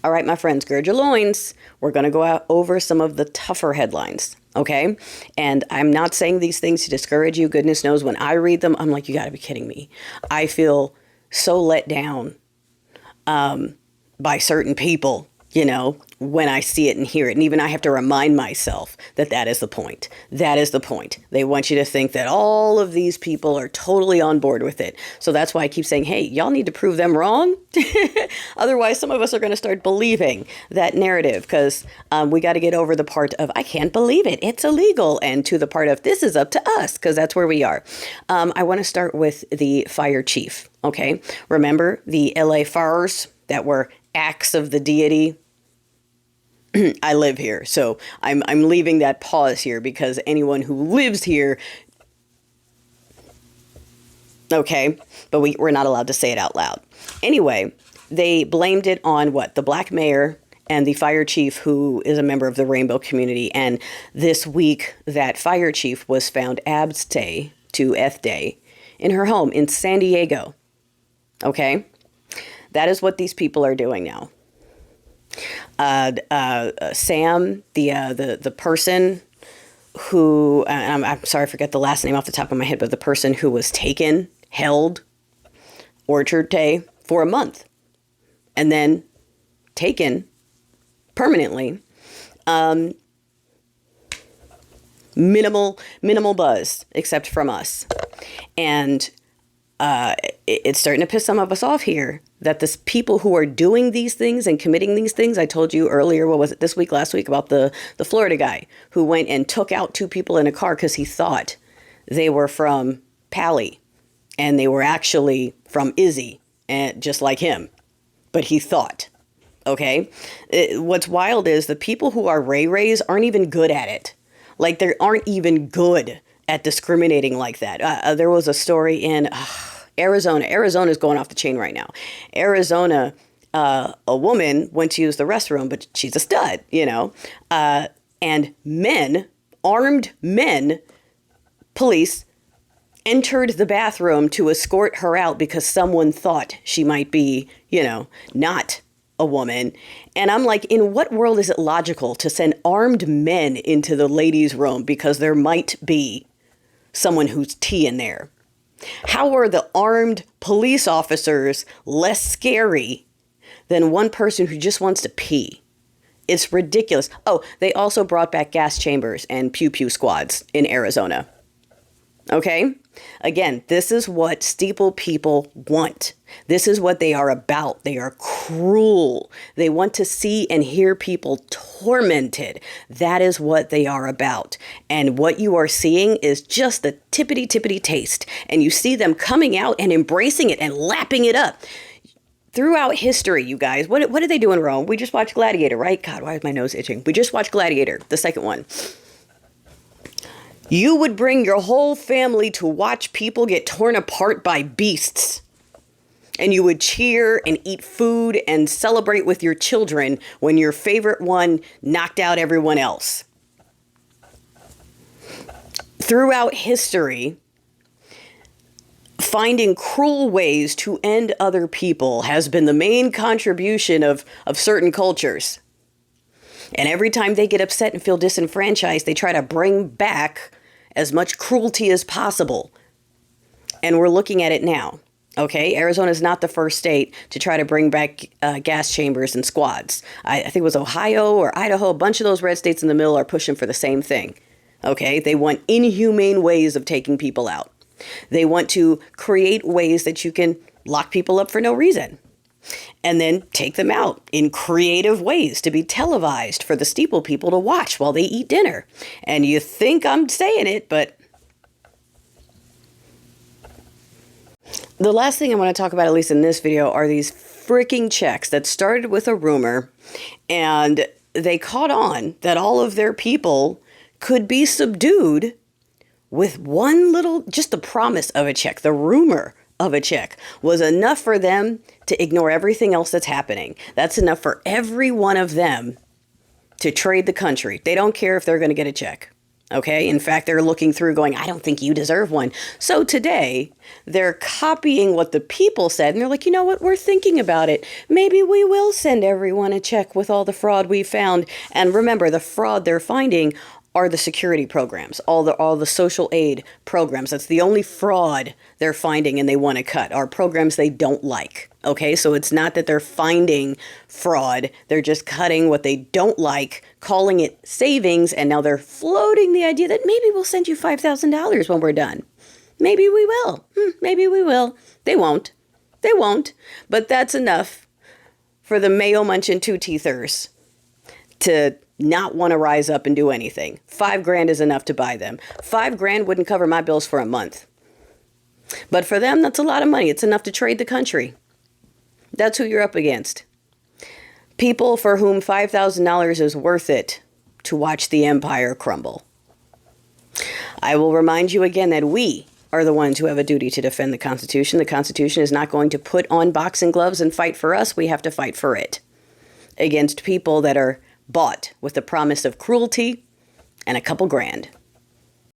All right, my friends, gird your loins. We're going to go out over some of the tougher headlines, okay? And I'm not saying these things to discourage you. Goodness knows when I read them, I'm like, you got to be kidding me. I feel so let down by certain people, when I see it and hear it. And even I have to remind myself that that is the point. That is the point. They want you to think that all of these people are totally on board with it. So that's why I keep saying, hey, y'all need to prove them wrong. Otherwise, some of us are going to start believing that narrative because we got to get over the part of, I can't believe it, it's illegal, and to the part of, this is up to us, because that's where we are. I want to start with the fire chief, okay? Remember the LA fires that were acts of the deity? I live here, so I'm leaving that pause here because anyone who lives here, okay, but we're not allowed to say it out loud. Anyway, they blamed it on what? The black mayor and the fire chief who is a member of the rainbow community. And this week, that fire chief was found abstain to F Day in her home in San Diego. Okay, that is what these people are doing now. Sam, the person who, I'm sorry, I forget the last name off the top of my head, but the person who was held Orchard Day for a month and then taken permanently. Minimal buzz, except from us. And it's starting to piss some of us off here that the people who are doing these things and committing these things, I told you earlier, what was it, last week, about the Florida guy who went and took out two people in a car because he thought they were from Pally and they were actually from Izzy, and just like him, but he thought. Okay, what's wild is the people who are Ray-Rays aren't even good at it. Like, they aren't even good at discriminating like that. There was a story in Arizona. Arizona is going off the chain right now. Arizona, a woman went to use the restroom, but she's a stud, and armed men, police, entered the bathroom to escort her out because someone thought she might be, not a woman. And I'm like, in what world is it logical to send armed men into the ladies' room because there might be someone who's T in there? How are the armed police officers less scary than one person who just wants to pee? It's ridiculous. Oh, they also brought back gas chambers and pew-pew squads in Arizona. Okay? Again, this is what steeple people want. This is what they are about. They are cruel. They want to see and hear people tormented. That is what they are about. And what you are seeing is just the tippity taste. And you see them coming out and embracing it and lapping it up. Throughout history, you guys, what did they do in Rome? We just watched Gladiator, right? God, why is my nose itching? We just watched Gladiator, the second one. You would bring your whole family to watch people get torn apart by beasts. And you would cheer and eat food and celebrate with your children when your favorite one knocked out everyone else. Throughout history, finding cruel ways to end other people has been the main contribution of certain cultures. And every time they get upset and feel disenfranchised, they try to bring back as much cruelty as possible. And we're looking at it now. Okay, Arizona is not the first state to try to bring back gas chambers and squads. I think it was Ohio or Idaho. A bunch of those red states in the middle are pushing for the same thing. Okay, they want inhumane ways of taking people out. They want to create ways that you can lock people up for no reason and then take them out in creative ways to be televised for the steeple people to watch while they eat dinner. And you think I'm saying it, but the last thing I want to talk about, at least in this video, are these freaking checks that started with a rumor and they caught on that all of their people could be subdued with one little, just the promise of a check. The rumor of a check was enough for them to ignore everything else that's happening. That's enough for every one of them to trade the country. They don't care if they're going to get a check. Okay. In fact, they're looking through going, I don't think you deserve one. So today they're copying what the people said. And they're like, you know what? We're thinking about it. Maybe we will send everyone a check with all the fraud we found. And remember, the fraud they're finding are the security programs, all the social aid programs. That's the only fraud they're finding and they want to cut are programs they don't like. Okay, so it's not that they're finding fraud. They're just cutting what they don't like, calling it savings, and now they're floating the idea that maybe we'll send you $5,000 when we're done. Maybe we will. Maybe we will. They won't. They won't. But that's enough for the mayo munchin two-teethers to not want to rise up and do anything. $5,000 is enough to buy them. $5,000 wouldn't cover my bills for a month. But for them, that's a lot of money. It's enough to trade the country. That's who you're up against. People for whom $5,000 is worth it to watch the empire crumble. I will remind you again that we are the ones who have a duty to defend the Constitution. The Constitution is not going to put on boxing gloves and fight for us. We have to fight for it against people that are bought with the promise of cruelty and a couple grand.